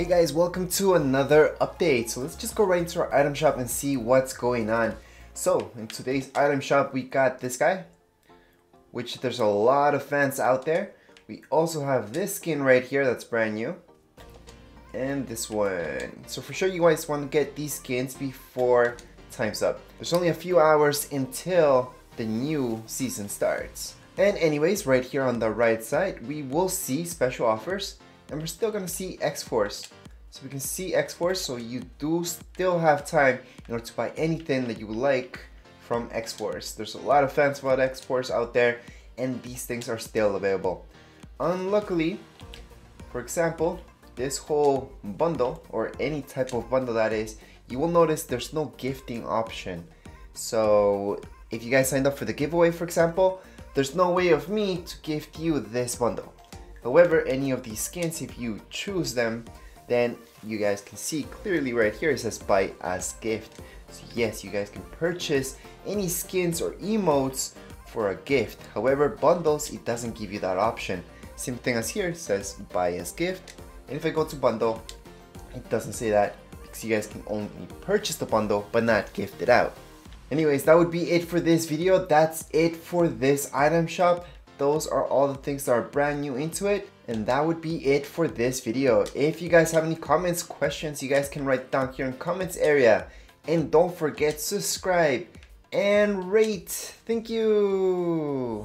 Hey guys, welcome to another update. So let's just go right into our item shop and see what's going on. So in today's item shop, we got this guy, which there's a lot of fans out there. We also have this skin right here that's brand new. And this one. So for sure you guys want to get these skins before time's up. There's only a few hours until the new season starts. And anyways, right here on the right side, we will see special offers. And we're still gonna see X-Force. So we can see X-Force, so you do still have time in order to buy anything that you would like from X-Force. There's a lot of fans about X-Force out there, and these things are still available. Unluckily, for example, this whole bundle, or any type of bundle that is, you will notice there's no gifting option. So if you guys signed up for the giveaway, for example, there's no way of me to gift you this bundle. However, any of these skins, if you choose them, then you guys can see clearly right here it says buy as gift. So yes, you guys can purchase any skins or emotes for a gift. However, bundles, it doesn't give you that option. Same thing as here, it says buy as gift. And if I go to bundle, it doesn't say that because you guys can only purchase the bundle but not gift it out. Anyways, that would be it for this video. That's it for this item shop. Those are all the things that are brand new into it, and that would be it for this video. If you guys have any comments, questions, you guys can write down here in the comments area, and don't forget to subscribe and rate. Thank you.